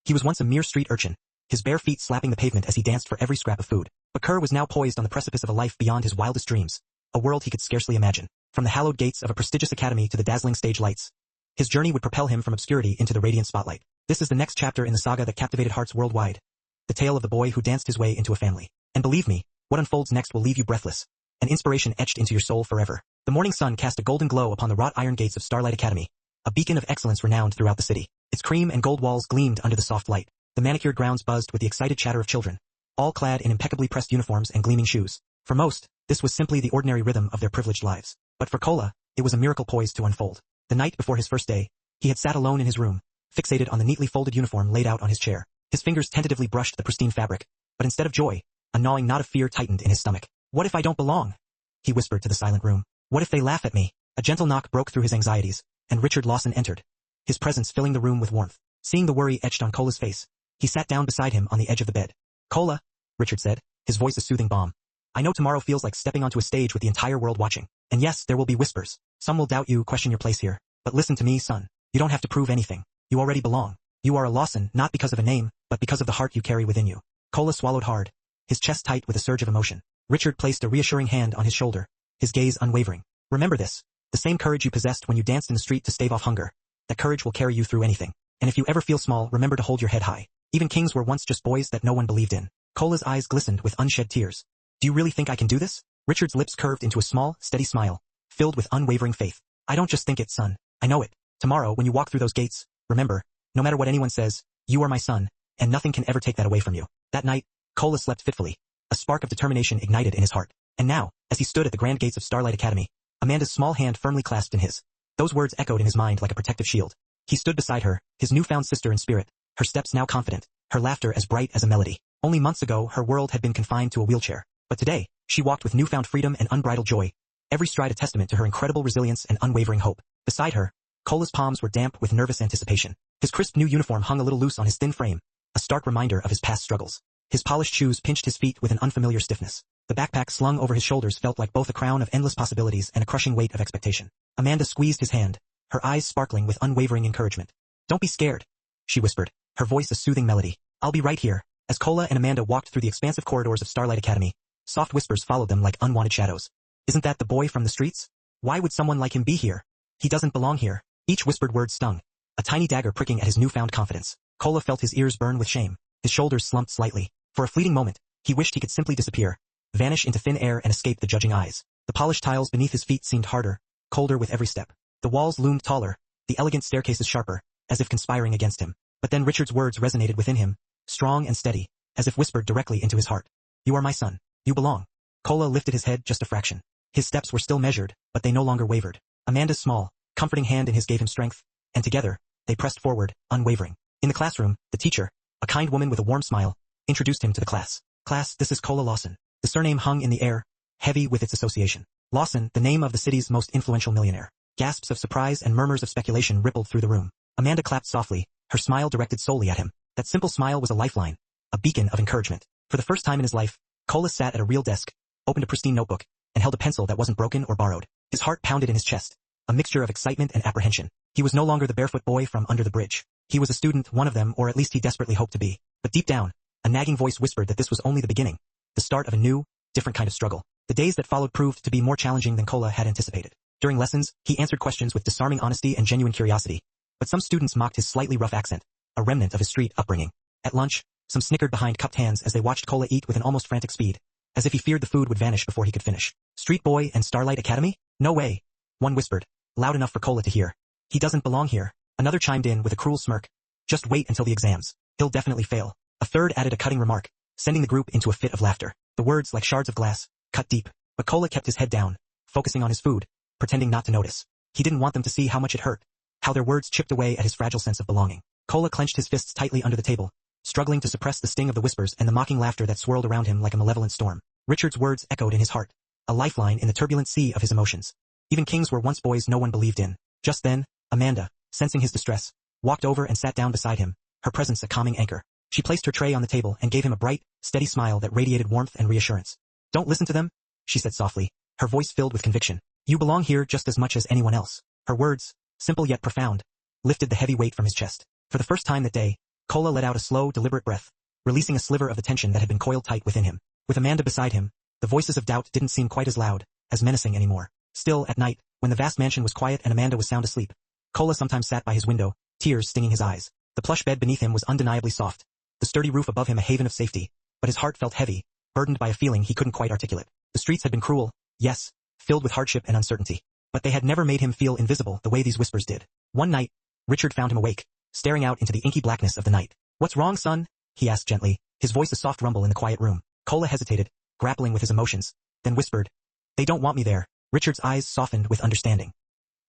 He was once a mere street urchin, his bare feet slapping the pavement as he danced for every scrap of food. But Kerr was now poised on the precipice of a life beyond his wildest dreams, a world he could scarcely imagine. From the hallowed gates of a prestigious academy to the dazzling stage lights, his journey would propel him from obscurity into the radiant spotlight. This is the next chapter in the saga that captivated hearts worldwide, the tale of the boy who danced his way into a family. And believe me, what unfolds next will leave you breathless, an inspiration etched into your soul forever. The morning sun cast a golden glow upon the wrought iron gates of Starlight Academy, a beacon of excellence renowned throughout the city. Its cream and gold walls gleamed under the soft light. The manicured grounds buzzed with the excited chatter of children, all clad in impeccably pressed uniforms and gleaming shoes. For most, this was simply the ordinary rhythm of their privileged lives. But for Kola, it was a miracle poised to unfold. The night before his first day, he had sat alone in his room, fixated on the neatly folded uniform laid out on his chair. His fingers tentatively brushed the pristine fabric, but instead of joy, a gnawing knot of fear tightened in his stomach. What if I don't belong? He whispered to the silent room. What if they laugh at me? A gentle knock broke through his anxieties, and Richard Lawson entered, his presence filling the room with warmth. Seeing the worry etched on Cola's face, he sat down beside him on the edge of the bed. Kola, Richard said, his voice a soothing balm. I know tomorrow feels like stepping onto a stage with the entire world watching. And yes, there will be whispers. Some will doubt you, question your place here. But listen to me, son. You don't have to prove anything. You already belong. You are a Lawson, not because of a name, but because of the heart you carry within you. Kola swallowed hard, his chest tight with a surge of emotion. Richard placed a reassuring hand on his shoulder, his gaze unwavering. Remember this, the same courage you possessed when you danced in the street to stave off hunger. That courage will carry you through anything. And if you ever feel small, remember to hold your head high. Even kings were once just boys that no one believed in. Kola's eyes glistened with unshed tears. Do you really think I can do this? Richard's lips curved into a small, steady smile, filled with unwavering faith. I don't just think it, son. I know it. Tomorrow, when you walk through those gates, remember, no matter what anyone says, you are my son, and nothing can ever take that away from you. That night, Kola slept fitfully. A spark of determination ignited in his heart. And now, as he stood at the grand gates of Starlight Academy, Amanda's small hand firmly clasped in his. Those words echoed in his mind like a protective shield. He stood beside her, his newfound sister in spirit, her steps now confident, her laughter as bright as a melody. Only months ago, her world had been confined to a wheelchair. But today, she walked with newfound freedom and unbridled joy, every stride a testament to her incredible resilience and unwavering hope. Beside her, Kola's palms were damp with nervous anticipation. His crisp new uniform hung a little loose on his thin frame, a stark reminder of his past struggles. His polished shoes pinched his feet with an unfamiliar stiffness. The backpack slung over his shoulders felt like both a crown of endless possibilities and a crushing weight of expectation. Amanda squeezed his hand, her eyes sparkling with unwavering encouragement. Don't be scared, she whispered, her voice a soothing melody. I'll be right here. As Kola and Amanda walked through the expansive corridors of Starlight Academy, soft whispers followed them like unwanted shadows. Isn't that the boy from the streets? Why would someone like him be here? He doesn't belong here. Each whispered word stung, a tiny dagger pricking at his newfound confidence. Kola felt his ears burn with shame. His shoulders slumped slightly. For a fleeting moment, he wished he could simply disappear, vanish into thin air and escape the judging eyes. The polished tiles beneath his feet seemed harder, colder with every step. The walls loomed taller, the elegant staircases sharper, as if conspiring against him. But then Richard's words resonated within him, strong and steady, as if whispered directly into his heart. You are my son. You belong. Kola lifted his head just a fraction. His steps were still measured, but they no longer wavered. Amanda's small, comforting hand in his gave him strength, and together, they pressed forward, unwavering. In the classroom, the teacher, a kind woman with a warm smile, introduced him to the class. Class, this is Kola Lawson. The surname hung in the air, heavy with its association. Lawson, the name of the city's most influential millionaire. Gasps of surprise and murmurs of speculation rippled through the room. Amanda clapped softly, her smile directed solely at him. That simple smile was a lifeline, a beacon of encouragement. For the first time in his life, Kola sat at a real desk, opened a pristine notebook, and held a pencil that wasn't broken or borrowed. His heart pounded in his chest, a mixture of excitement and apprehension. He was no longer the barefoot boy from under the bridge. He was a student, one of them, or at least he desperately hoped to be. But deep down, a nagging voice whispered that this was only the beginning, the start of a new, different kind of struggle. The days that followed proved to be more challenging than Kola had anticipated. During lessons, he answered questions with disarming honesty and genuine curiosity, but some students mocked his slightly rough accent, a remnant of his street upbringing. At lunch, some snickered behind cupped hands as they watched Kola eat with an almost frantic speed, as if he feared the food would vanish before he could finish. Street boy and Starlight Academy? No way. One whispered, loud enough for Kola to hear. He doesn't belong here. Another chimed in with a cruel smirk. Just wait until the exams. He'll definitely fail. A third added a cutting remark, sending the group into a fit of laughter. The words, like shards of glass, cut deep, but Kola kept his head down, focusing on his food, pretending not to notice. He didn't want them to see how much it hurt, how their words chipped away at his fragile sense of belonging. Kola clenched his fists tightly under the table, struggling to suppress the sting of the whispers and the mocking laughter that swirled around him like a malevolent storm. Richard's words echoed in his heart, a lifeline in the turbulent sea of his emotions. Even kings were once boys no one believed in. Just then, Amanda, sensing his distress, walked over and sat down beside him, her presence a calming anchor. She placed her tray on the table and gave him a bright, steady smile that radiated warmth and reassurance. Don't listen to them, she said softly, her voice filled with conviction. You belong here just as much as anyone else. Her words, simple yet profound, lifted the heavy weight from his chest. For the first time that day, Cola let out a slow, deliberate breath, releasing a sliver of the tension that had been coiled tight within him. With Amanda beside him, the voices of doubt didn't seem quite as loud, as menacing anymore. Still, at night, when the vast mansion was quiet and Amanda was sound asleep, Cola sometimes sat by his window, tears stinging his eyes. The plush bed beneath him was undeniably soft, the sturdy roof above him a haven of safety, but his heart felt heavy, burdened by a feeling he couldn't quite articulate. The streets had been cruel, yes, filled with hardship and uncertainty, but they had never made him feel invisible the way these whispers did. One night, Richard found him awake, staring out into the inky blackness of the night. "What's wrong, son?" he asked gently, his voice a soft rumble in the quiet room. Cola hesitated, grappling with his emotions, then whispered, "They don't want me there." Richard's eyes softened with understanding.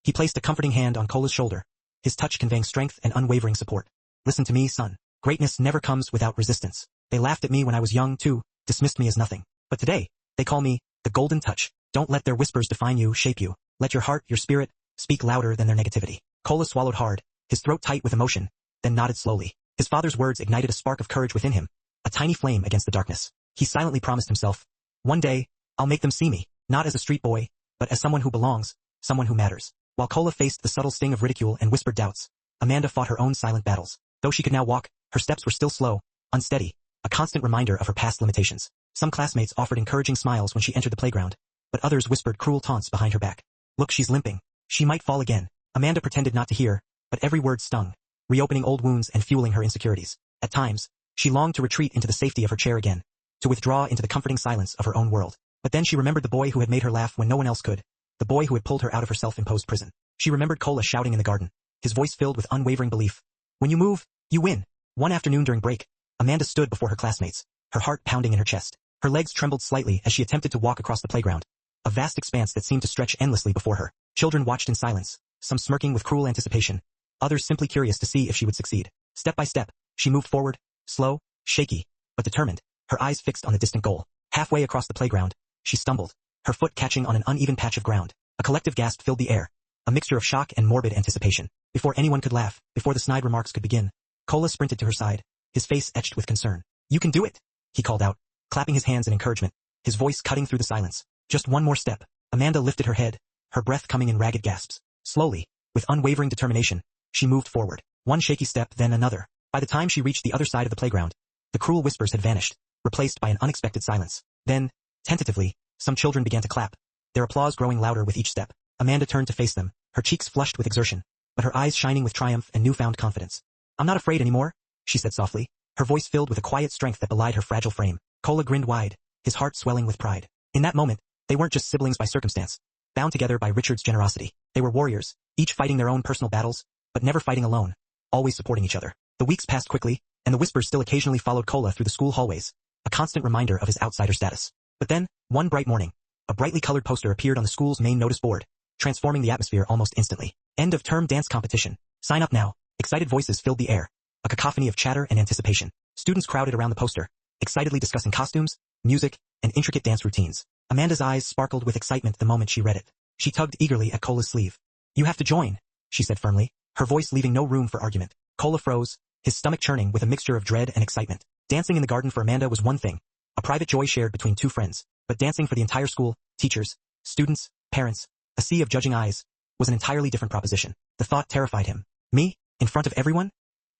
He placed a comforting hand on Cola's shoulder, his touch conveying strength and unwavering support. "Listen to me, son. Greatness never comes without resistance. They laughed at me when I was young too, dismissed me as nothing. But today, they call me the Golden Touch. Don't let their whispers define you, shape you. Let your heart, your spirit, speak louder than their negativity." Cola swallowed hard, his throat tight with emotion, then nodded slowly. His father's words ignited a spark of courage within him, a tiny flame against the darkness. He silently promised himself, "One day, I'll make them see me, not as a street boy, but as someone who belongs, someone who matters." While Cola faced the subtle sting of ridicule and whispered doubts, Amanda fought her own silent battles. Though she could now walk, her steps were still slow, unsteady, a constant reminder of her past limitations. Some classmates offered encouraging smiles when she entered the playground, but others whispered cruel taunts behind her back. "Look, she's limping. She might fall again." Amanda pretended not to hear, but every word stung, reopening old wounds and fueling her insecurities. At times, she longed to retreat into the safety of her chair again, to withdraw into the comforting silence of her own world. But then she remembered the boy who had made her laugh when no one else could, the boy who had pulled her out of her self-imposed prison. She remembered Cola shouting in the garden, his voice filled with unwavering belief. "When you move, you win." One afternoon during break, Amanda stood before her classmates, her heart pounding in her chest. Her legs trembled slightly as she attempted to walk across the playground, a vast expanse that seemed to stretch endlessly before her. Children watched in silence, some smirking with cruel anticipation, others simply curious to see if she would succeed. Step by step, she moved forward, slow, shaky, but determined, her eyes fixed on the distant goal. Halfway across the playground, she stumbled, her foot catching on an uneven patch of ground. A collective gasp filled the air, a mixture of shock and morbid anticipation. Before anyone could laugh, before the snide remarks could begin, Cola sprinted to her side, his face etched with concern. "You can do it," he called out, clapping his hands in encouragement, his voice cutting through the silence. Just one more step. Amanda lifted her head, her breath coming in ragged gasps. Slowly, with unwavering determination, she moved forward. One shaky step, then another. By the time she reached the other side of the playground, the cruel whispers had vanished, replaced by an unexpected silence. Then, tentatively, some children began to clap, their applause growing louder with each step. Amanda turned to face them, her cheeks flushed with exertion, but her eyes shining with triumph and newfound confidence. "I'm not afraid anymore," she said softly, her voice filled with a quiet strength that belied her fragile frame. Cola grinned wide, his heart swelling with pride. In that moment, they weren't just siblings by circumstance, bound together by Richard's generosity. They were warriors, each fighting their own personal battles, but never fighting alone, always supporting each other. The weeks passed quickly, and the whispers still occasionally followed Cola through the school hallways, a constant reminder of his outsider status. But then, one bright morning, a brightly colored poster appeared on the school's main notice board, transforming the atmosphere almost instantly. "End of term dance competition. Sign up now." Excited voices filled the air, a cacophony of chatter and anticipation. Students crowded around the poster, excitedly discussing costumes, music, and intricate dance routines. Amanda's eyes sparkled with excitement the moment she read it. She tugged eagerly at Cola's sleeve. "You have to join," she said firmly, her voice leaving no room for argument. Cola froze, his stomach churning with a mixture of dread and excitement. Dancing in the garden for Amanda was one thing, a private joy shared between two friends, but dancing for the entire school, teachers, students, parents, a sea of judging eyes, was an entirely different proposition. The thought terrified him. "Me? In front of everyone?"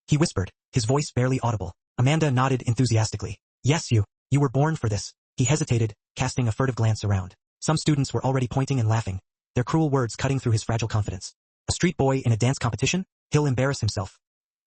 he whispered, his voice barely audible. Amanda nodded enthusiastically. "Yes, you were born for this." He hesitated, casting a furtive glance around. Some students were already pointing and laughing, their cruel words cutting through his fragile confidence. "A street boy in a dance competition? He'll embarrass himself.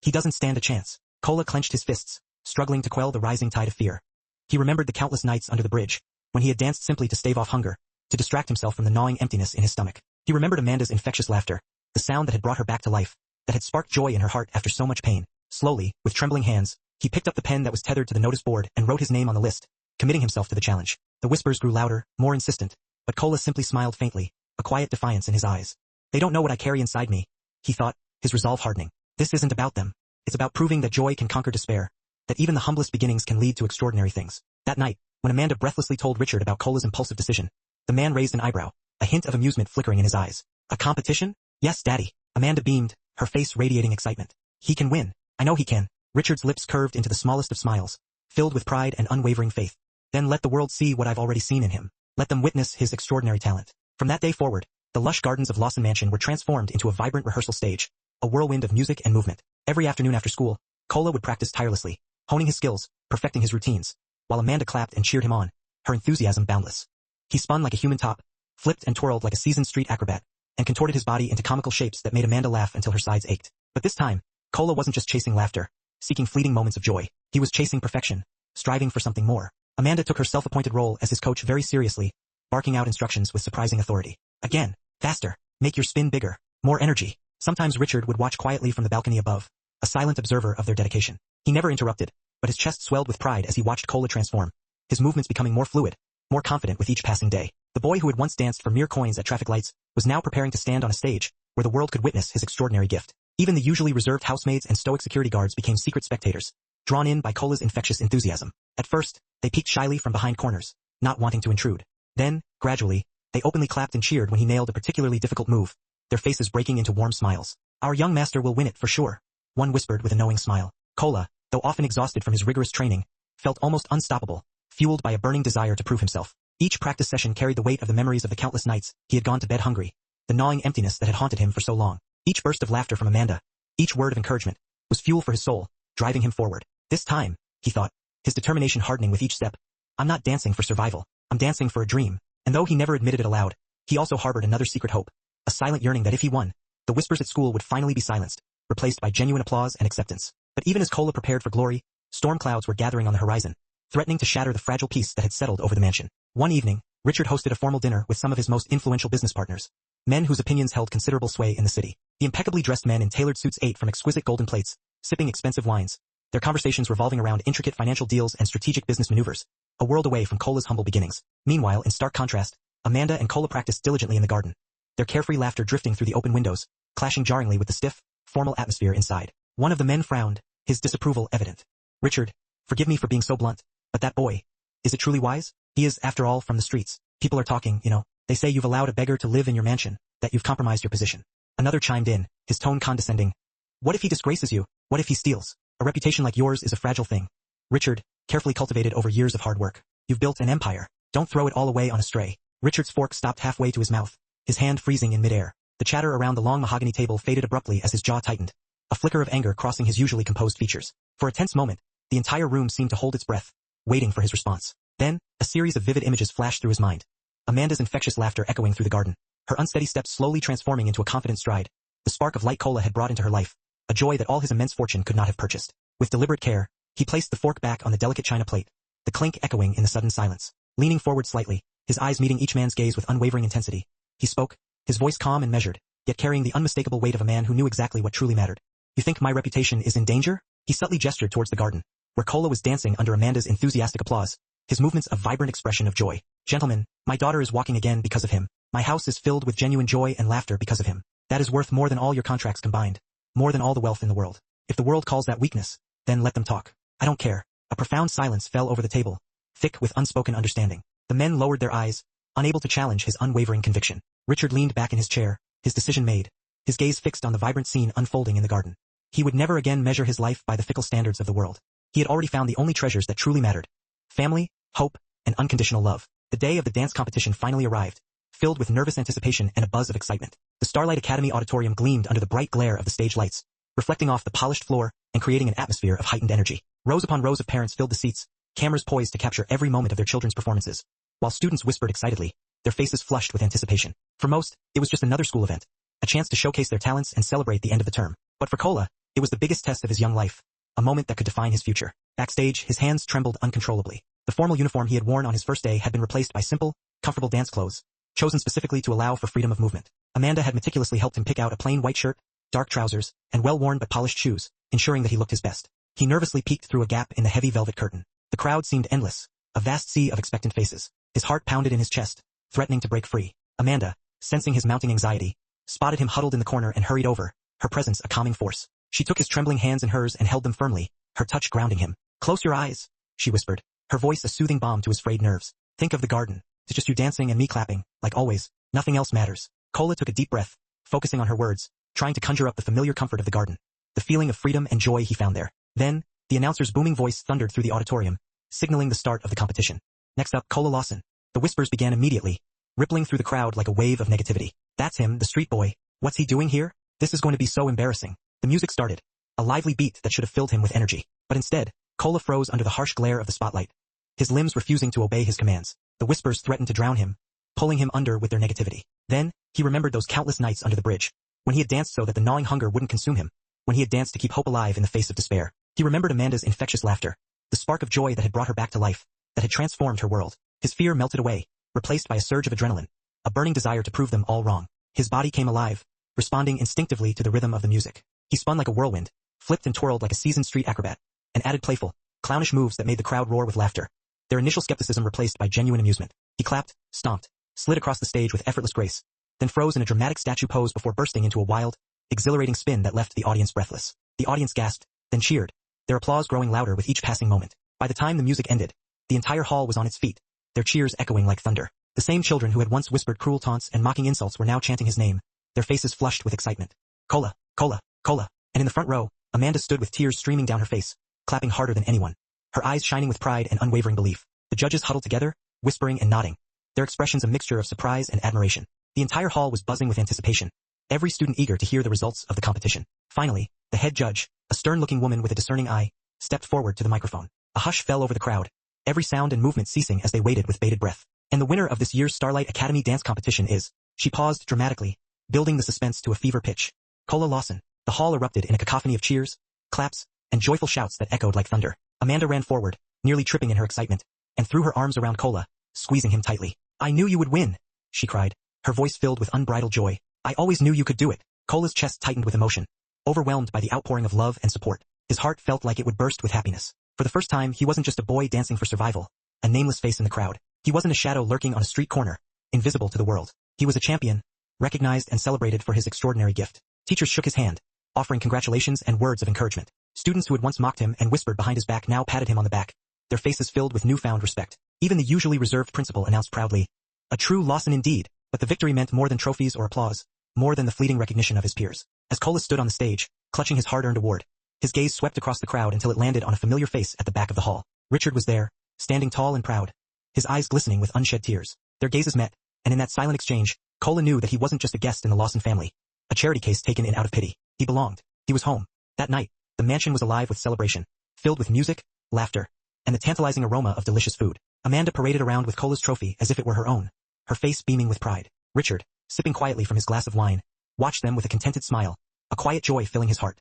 He doesn't stand a chance." Cola clenched his fists, struggling to quell the rising tide of fear. He remembered the countless nights under the bridge, when he had danced simply to stave off hunger, to distract himself from the gnawing emptiness in his stomach. He remembered Amanda's infectious laughter, the sound that had brought her back to life, that had sparked joy in her heart after so much pain. Slowly, with trembling hands, he picked up the pen that was tethered to the notice board and wrote his name on the list, committing himself to the challenge. The whispers grew louder, more insistent, but Cola simply smiled faintly, a quiet defiance in his eyes. "They don't know what I carry inside me," he thought, his resolve hardening. "This isn't about them. It's about proving that joy can conquer despair, that even the humblest beginnings can lead to extraordinary things." That night, when Amanda breathlessly told Richard about Cola's impulsive decision, the man raised an eyebrow, a hint of amusement flickering in his eyes. "A competition?" "Yes, Daddy." Amanda beamed, her face radiating excitement. "He can win. I know he can." Richard's lips curved into the smallest of smiles, filled with pride and unwavering faith. "Then let the world see what I've already seen in him. Let them witness his extraordinary talent." From that day forward, the lush gardens of Lawson Mansion were transformed into a vibrant rehearsal stage, a whirlwind of music and movement. Every afternoon after school, Cola would practice tirelessly, honing his skills, perfecting his routines, while Amanda clapped and cheered him on, her enthusiasm boundless. He spun like a human top, flipped and twirled like a seasoned street acrobat, and contorted his body into comical shapes that made Amanda laugh until her sides ached. But this time, Cola wasn't just chasing laughter, seeking fleeting moments of joy. He was chasing perfection, striving for something more. Amanda took her self-appointed role as his coach very seriously, barking out instructions with surprising authority. Again, faster, make your spin bigger, more energy. Sometimes Richard would watch quietly from the balcony above, a silent observer of their dedication. He never interrupted, but his chest swelled with pride as he watched Cola transform, his movements becoming more fluid, more confident with each passing day. The boy who had once danced for mere coins at traffic lights was now preparing to stand on a stage where the world could witness his extraordinary gift. Even the usually reserved housemaids and stoic security guards became secret spectators, drawn in by Cola's infectious enthusiasm. At first, they peeked shyly from behind corners, not wanting to intrude. Then, gradually, they openly clapped and cheered when he nailed a particularly difficult move, their faces breaking into warm smiles. Our young master will win it for sure, one whispered with a knowing smile. Cola, though often exhausted from his rigorous training, felt almost unstoppable, fueled by a burning desire to prove himself. Each practice session carried the weight of the memories of the countless nights he had gone to bed hungry, the gnawing emptiness that had haunted him for so long. Each burst of laughter from Amanda, each word of encouragement, was fuel for his soul, driving him forward. This time, he thought, his determination hardening with each step. I'm not dancing for survival, I'm dancing for a dream. And though he never admitted it aloud, he also harbored another secret hope, a silent yearning that if he won, the whispers at school would finally be silenced, replaced by genuine applause and acceptance. But even as Cola prepared for glory, storm clouds were gathering on the horizon, threatening to shatter the fragile peace that had settled over the mansion. One evening, Richard hosted a formal dinner with some of his most influential business partners, men whose opinions held considerable sway in the city. The impeccably dressed men in tailored suits ate from exquisite golden plates, sipping expensive wines, their conversations revolving around intricate financial deals and strategic business maneuvers, a world away from Cola's humble beginnings. Meanwhile, in stark contrast, Amanda and Cola practiced diligently in the garden, their carefree laughter drifting through the open windows, clashing jarringly with the stiff, formal atmosphere inside. One of the men frowned, his disapproval evident. Richard, forgive me for being so blunt, but that boy, is it truly wise? He is, after all, from the streets. People are talking, they say you've allowed a beggar to live in your mansion, that you've compromised your position. Another chimed in, his tone condescending. What if he disgraces you? What if he steals? A reputation like yours is a fragile thing. Richard, carefully cultivated over years of hard work. You've built an empire. Don't throw it all away on a stray. Richard's fork stopped halfway to his mouth, his hand freezing in midair. The chatter around the long mahogany table faded abruptly as his jaw tightened, a flicker of anger crossing his usually composed features. For a tense moment, the entire room seemed to hold its breath, waiting for his response. Then, a series of vivid images flashed through his mind. Amanda's infectious laughter echoing through the garden, her unsteady steps slowly transforming into a confident stride. The spark of light Cola had brought into her life, a joy that all his immense fortune could not have purchased. With deliberate care, he placed the fork back on the delicate china plate, the clink echoing in the sudden silence. Leaning forward slightly, his eyes meeting each man's gaze with unwavering intensity, he spoke, his voice calm and measured, yet carrying the unmistakable weight of a man who knew exactly what truly mattered. You think my reputation is in danger? He subtly gestured towards the garden, where Cola was dancing under Amanda's enthusiastic applause, his movements a vibrant expression of joy. Gentlemen, my daughter is walking again because of him. My house is filled with genuine joy and laughter because of him. That is worth more than all your contracts combined, more than all the wealth in the world. If the world calls that weakness, then let them talk. I don't care. A profound silence fell over the table, thick with unspoken understanding. The men lowered their eyes, unable to challenge his unwavering conviction. Richard leaned back in his chair, his decision made, his gaze fixed on the vibrant scene unfolding in the garden. He would never again measure his life by the fickle standards of the world. He had already found the only treasures that truly mattered: family, hope, and unconditional love. The day of the dance competition finally arrived, filled with nervous anticipation and a buzz of excitement. The Starlight Academy auditorium gleamed under the bright glare of the stage lights, reflecting off the polished floor and creating an atmosphere of heightened energy. Rows upon rows of parents filled the seats, cameras poised to capture every moment of their children's performances, while students whispered excitedly, their faces flushed with anticipation. For most, it was just another school event, a chance to showcase their talents and celebrate the end of the term. But for Cola, it was the biggest test of his young life, a moment that could define his future. Backstage, his hands trembled uncontrollably. The formal uniform he had worn on his first day had been replaced by simple, comfortable dance clothes, chosen specifically to allow for freedom of movement. Amanda had meticulously helped him pick out a plain white shirt, dark trousers, and well-worn but polished shoes, ensuring that he looked his best. He nervously peeked through a gap in the heavy velvet curtain. The crowd seemed endless, a vast sea of expectant faces. His heart pounded in his chest, threatening to break free. Amanda, sensing his mounting anxiety, spotted him huddled in the corner and hurried over, her presence a calming force. She took his trembling hands in hers and held them firmly, her touch grounding him. Close your eyes, she whispered, her voice a soothing balm to his frayed nerves. Think of the garden. It's just you dancing and me clapping, like always. Nothing else matters. Cola took a deep breath, focusing on her words, trying to conjure up the familiar comfort of the garden, the feeling of freedom and joy he found there. Then, the announcer's booming voice thundered through the auditorium, signaling the start of the competition. Next up, Cola Lawson. The whispers began immediately, rippling through the crowd like a wave of negativity. That's him, the street boy. What's he doing here? This is going to be so embarrassing. The music started, a lively beat that should have filled him with energy. But instead, Cola froze under the harsh glare of the spotlight, his limbs refusing to obey his commands. The whispers threatened to drown him, pulling him under with their negativity. Then, he remembered those countless nights under the bridge, when he had danced so that the gnawing hunger wouldn't consume him, when he had danced to keep hope alive in the face of despair. He remembered Amanda's infectious laughter, the spark of joy that had brought her back to life, that had transformed her world. His fear melted away, replaced by a surge of adrenaline, a burning desire to prove them all wrong. His body came alive, responding instinctively to the rhythm of the music. He spun like a whirlwind, flipped and twirled like a seasoned street acrobat, and added playful, clownish moves that made the crowd roar with laughter, their initial skepticism replaced by genuine amusement. He clapped, stomped, slid across the stage with effortless grace, then froze in a dramatic statue pose before bursting into a wild, exhilarating spin that left the audience breathless. The audience gasped, then cheered, their applause growing louder with each passing moment. By the time the music ended, the entire hall was on its feet, their cheers echoing like thunder. The same children who had once whispered cruel taunts and mocking insults were now chanting his name, their faces flushed with excitement. Cola, Cola, Cola. And in the front row, Amanda stood with tears streaming down her face, clapping harder than anyone, her eyes shining with pride and unwavering belief. The judges huddled together, whispering and nodding, their expressions a mixture of surprise and admiration. The entire hall was buzzing with anticipation, every student eager to hear the results of the competition. Finally, the head judge, a stern-looking woman with a discerning eye, stepped forward to the microphone. A hush fell over the crowd, every sound and movement ceasing as they waited with bated breath. And the winner of this year's Starlight Academy dance competition is, she paused dramatically, building the suspense to a fever pitch, Cola Lawson. The hall erupted in a cacophony of cheers, claps, and joyful shouts that echoed like thunder. Amanda ran forward, nearly tripping in her excitement, and threw her arms around Cola, squeezing him tightly. I knew you would win, she cried, her voice filled with unbridled joy. I always knew you could do it. Cola's chest tightened with emotion, overwhelmed by the outpouring of love and support. His heart felt like it would burst with happiness. For the first time, he wasn't just a boy dancing for survival, a nameless face in the crowd. He wasn't a shadow lurking on a street corner, invisible to the world. He was a champion, recognized and celebrated for his extraordinary gift. Teachers shook his hand, offering congratulations and words of encouragement. Students who had once mocked him and whispered behind his back now patted him on the back, their faces filled with newfound respect. Even the usually reserved principal announced proudly, a true Lawson indeed. But the victory meant more than trophies or applause, more than the fleeting recognition of his peers. As Cola stood on the stage, clutching his hard-earned award, his gaze swept across the crowd until it landed on a familiar face at the back of the hall. Richard was there, standing tall and proud, his eyes glistening with unshed tears. Their gazes met, and in that silent exchange, Cola knew that he wasn't just a guest in the Lawson family, a charity case taken in out of pity. He belonged. He was home. That night, the mansion was alive with celebration, filled with music, laughter, and the tantalizing aroma of delicious food. Amanda paraded around with Cola's trophy as if it were her own, her face beaming with pride. Richard, sipping quietly from his glass of wine, watched them with a contented smile, a quiet joy filling his heart.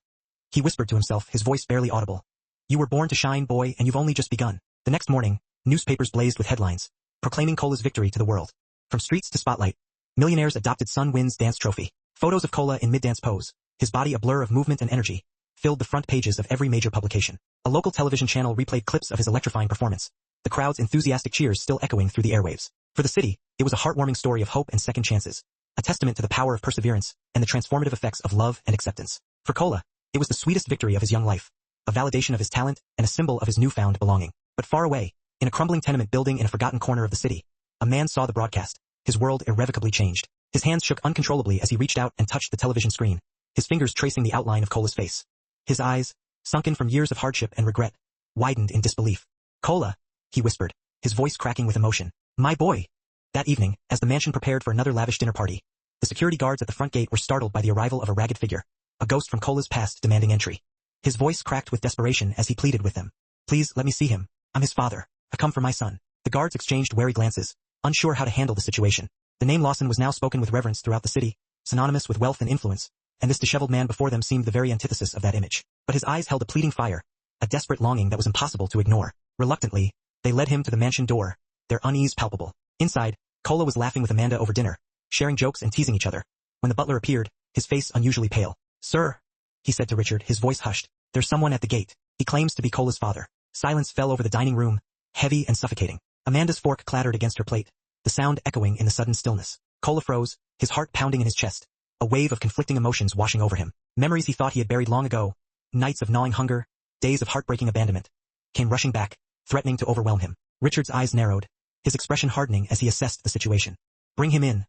He whispered to himself, his voice barely audible. You were born to shine, boy, and you've only just begun. The next morning, newspapers blazed with headlines, proclaiming Cola's victory to the world. From streets to spotlight, Millionaire's adopted son wins dance trophy. Photos of Cola in mid-dance pose, his body a blur of movement and energy, filled the front pages of every major publication. A local television channel replayed clips of his electrifying performance, the crowd's enthusiastic cheers still echoing through the airwaves. For the city, it was a heartwarming story of hope and second chances, a testament to the power of perseverance and the transformative effects of love and acceptance. For Cola, it was the sweetest victory of his young life, a validation of his talent and a symbol of his newfound belonging. But far away, in a crumbling tenement building in a forgotten corner of the city, a man saw the broadcast. His world irrevocably changed. His hands shook uncontrollably as he reached out and touched the television screen, his fingers tracing the outline of Cola's face. His eyes, sunken from years of hardship and regret, widened in disbelief. Cola, he whispered, his voice cracking with emotion. My boy. That evening, as the mansion prepared for another lavish dinner party, the security guards at the front gate were startled by the arrival of a ragged figure, a ghost from Cola's past demanding entry. His voice cracked with desperation as he pleaded with them. Please let me see him. I'm his father. I come for my son. The guards exchanged wary glances, unsure how to handle the situation. The name Lawson was now spoken with reverence throughout the city, synonymous with wealth and influence, and this disheveled man before them seemed the very antithesis of that image. But his eyes held a pleading fire, a desperate longing that was impossible to ignore. Reluctantly, they led him to the mansion door, their unease palpable. Inside, Cola was laughing with Amanda over dinner, sharing jokes and teasing each other. When the butler appeared, his face unusually pale. Sir, he said to Richard, his voice hushed. There's someone at the gate. He claims to be Cola's father. Silence fell over the dining room, heavy and suffocating. Amanda's fork clattered against her plate, the sound echoing in the sudden stillness. Cola froze, his heart pounding in his chest, a wave of conflicting emotions washing over him. Memories he thought he had buried long ago, nights of gnawing hunger, days of heartbreaking abandonment, came rushing back, threatening to overwhelm him. Richard's eyes narrowed, his expression hardening as he assessed the situation. Bring him in,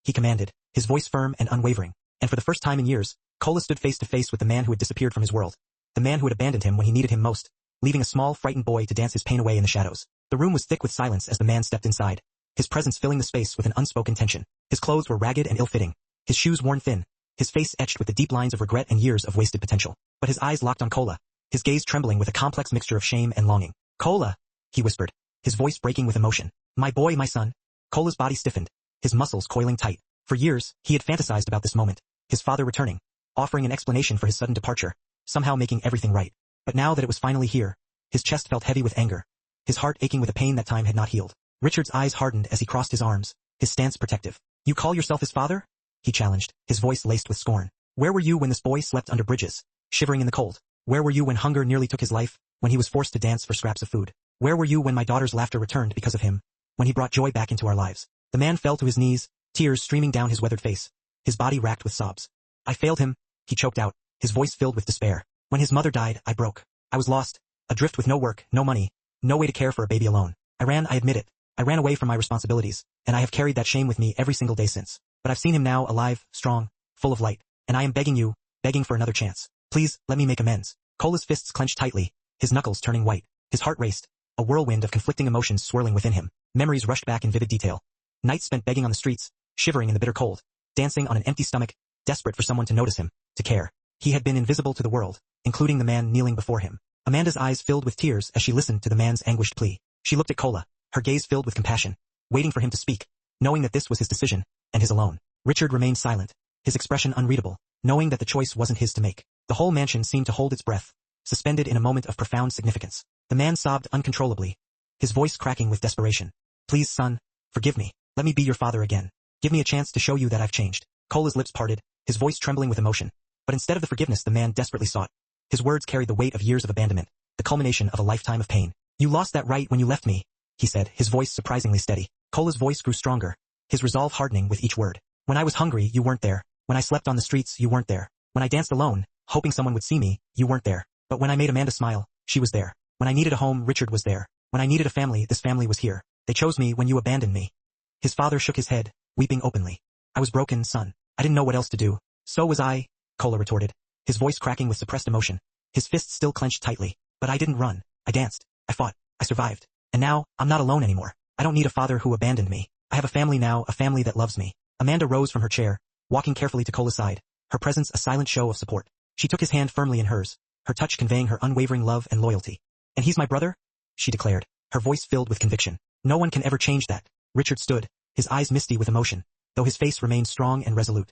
he commanded, his voice firm and unwavering. And for the first time in years, Cola stood face to face with the man who had disappeared from his world, the man who had abandoned him when he needed him most, leaving a small, frightened boy to dance his pain away in the shadows. The room was thick with silence as the man stepped inside, his presence filling the space with an unspoken tension. His clothes were ragged and ill-fitting, his shoes worn thin, his face etched with the deep lines of regret and years of wasted potential. But his eyes locked on Cola, his gaze trembling with a complex mixture of shame and longing. "Cola," he whispered, his voice breaking with emotion. "My boy, my son." Cola's body stiffened, his muscles coiling tight. For years, he had fantasized about this moment, his father returning, offering an explanation for his sudden departure, somehow making everything right. But now that it was finally here, his chest felt heavy with anger, his heart aching with a pain that time had not healed. Richard's eyes hardened as he crossed his arms, his stance protective. "You call yourself his father?" he challenged, his voice laced with scorn. "Where were you when this boy slept under bridges, shivering in the cold? Where were you when hunger nearly took his life, when he was forced to dance for scraps of food? Where were you when my daughter's laughter returned because of him, when he brought joy back into our lives?" The man fell to his knees, tears streaming down his weathered face, his body racked with sobs. "I failed him," he choked out, his voice filled with despair. "When his mother died, I broke. I was lost, adrift with no work, no money, no way to care for a baby alone. I admit it. I ran away from my responsibilities, and I have carried that shame with me every single day since. But I've seen him now alive, strong, full of light, and I am begging for another chance. Please, let me make amends." Cola's fists clenched tightly, his knuckles turning white, his heart raced, a whirlwind of conflicting emotions swirling within him. Memories rushed back in vivid detail. Nights spent begging on the streets, shivering in the bitter cold, dancing on an empty stomach, desperate for someone to notice him, to care. He had been invisible to the world, including the man kneeling before him. Amanda's eyes filled with tears as she listened to the man's anguished plea. She looked at Cola, her gaze filled with compassion, waiting for him to speak, knowing that this was his decision, and his alone. Richard remained silent, his expression unreadable, knowing that the choice wasn't his to make. The whole mansion seemed to hold its breath, suspended in a moment of profound significance. The man sobbed uncontrollably, his voice cracking with desperation. "Please, son, forgive me. Let me be your father again. Give me a chance to show you that I've changed." Cola's lips parted, his voice trembling with emotion. But instead of the forgiveness the man desperately sought, his words carried the weight of years of abandonment, the culmination of a lifetime of pain. "You lost that right when you left me," he said, his voice surprisingly steady. Cola's voice grew stronger, his resolve hardening with each word. "When I was hungry, you weren't there. When I slept on the streets, you weren't there. When I danced alone, hoping someone would see me, you weren't there. But when I made Amanda smile, she was there. When I needed a home, Richard was there. When I needed a family, this family was here. They chose me when you abandoned me." His father shook his head, weeping openly. "I was broken, son. I didn't know what else to do." "So was I," Cola retorted, his voice cracking with suppressed emotion, his fists still clenched tightly. "But I didn't run. I danced. I fought. I survived. And now, I'm not alone anymore. I don't need a father who abandoned me. I have a family now, a family that loves me." Amanda rose from her chair, walking carefully to Cola's side, her presence a silent show of support. She took his hand firmly in hers, her touch conveying her unwavering love and loyalty. "And he's my brother?" she declared, her voice filled with conviction. "No one can ever change that." Richard stood, his eyes misty with emotion, though his face remained strong and resolute.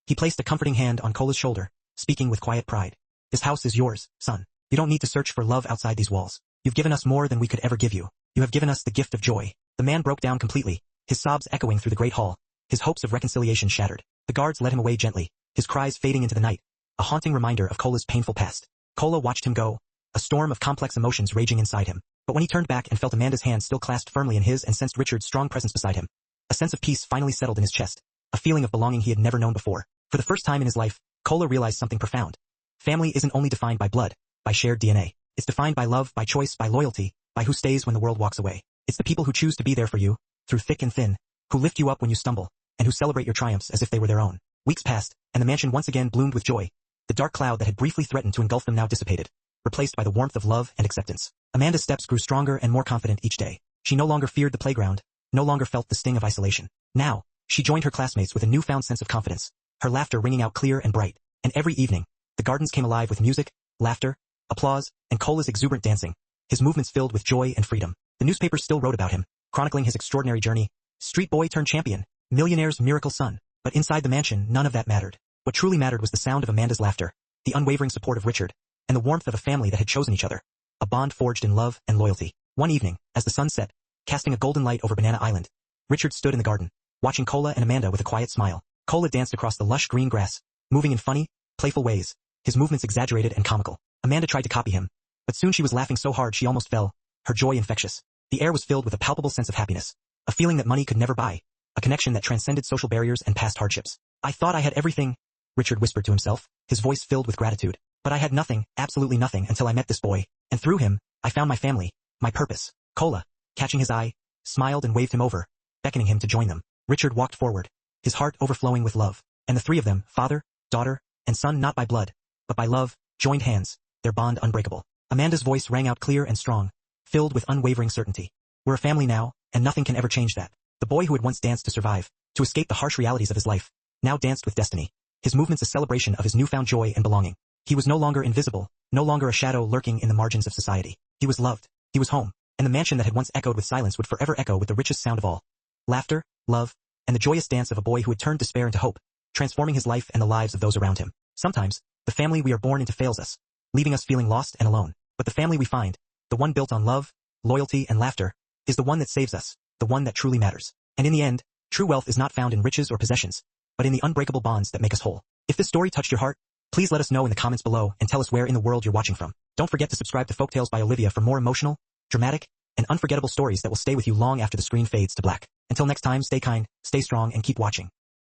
He placed a comforting hand on Cola's shoulder, speaking with quiet pride. "This house is yours, son. You don't need to search for love outside these walls. You've given us more than we could ever give you. You have given us the gift of joy." The man broke down completely, his sobs echoing through the great hall, his hopes of reconciliation shattered. The guards led him away gently, his cries fading into the night, a haunting reminder of Cola's painful past. Cola watched him go, a storm of complex emotions raging inside him. But when he turned back and felt Amanda's hand still clasped firmly in his and sensed Richard's strong presence beside him, a sense of peace finally settled in his chest, a feeling of belonging he had never known before. For the first time in his life, Cola realized something profound. Family isn't only defined by blood, by shared DNA. It's defined by love, by choice, by loyalty, by who stays when the world walks away. It's the people who choose to be there for you, through thick and thin, who lift you up when you stumble, and who celebrate your triumphs as if they were their own. Weeks passed, and the mansion once again bloomed with joy. The dark cloud that had briefly threatened to engulf them now dissipated, replaced by the warmth of love and acceptance. Amanda's steps grew stronger and more confident each day. She no longer feared the playground, no longer felt the sting of isolation. Now, she joined her classmates with a newfound sense of confidence, her laughter ringing out clear and bright. And every evening, the gardens came alive with music, laughter, applause, and Cola's exuberant dancing, his movements filled with joy and freedom. The newspapers still wrote about him, chronicling his extraordinary journey, street boy turned champion, millionaire's miracle son. But inside the mansion, none of that mattered. What truly mattered was the sound of Amanda's laughter, the unwavering support of Richard, and the warmth of a family that had chosen each other, a bond forged in love and loyalty. One evening, as the sun set, casting a golden light over Banana Island, Richard stood in the garden, watching Cola and Amanda with a quiet smile. Cola danced across the lush green grass, moving in funny, playful ways, his movements exaggerated and comical. Amanda tried to copy him, but soon she was laughing so hard she almost fell, her joy infectious. The air was filled with a palpable sense of happiness, a feeling that money could never buy, a connection that transcended social barriers and past hardships. "I thought I had everything," Richard whispered to himself, his voice filled with gratitude. "But I had nothing, absolutely nothing until I met this boy, and through him, I found my family, my purpose." Cola, catching his eye, smiled and waved him over, beckoning him to join them. Richard walked forward, his heart overflowing with love, and the three of them, father, daughter, and son, not by blood, but by love, joined hands, their bond unbreakable. Amanda's voice rang out clear and strong, filled with unwavering certainty. "We're a family now, and nothing can ever change that." The boy who had once danced to survive, to escape the harsh realities of his life, now danced with destiny. his movements a celebration of his newfound joy and belonging. He was no longer invisible, no longer a shadow lurking in the margins of society. He was loved. He was home. And the mansion that had once echoed with silence would forever echo with the richest sound of all. Laughter, love, and the joyous dance of a boy who had turned despair into hope, transforming his life and the lives of those around him. Sometimes, the family we are born into fails us, leaving us feeling lost and alone. But the family we find, the one built on love, loyalty, and laughter, is the one that saves us, the one that truly matters. And in the end, true wealth is not found in riches or possessions, but in the unbreakable bonds that make us whole. If this story touched your heart, please let us know in the comments below and tell us where in the world you're watching from. Don't forget to subscribe to Folktales by Olivia for more emotional, dramatic, and unforgettable stories that will stay with you long after the screen fades to black. Until next time, stay kind, stay strong, and keep watching.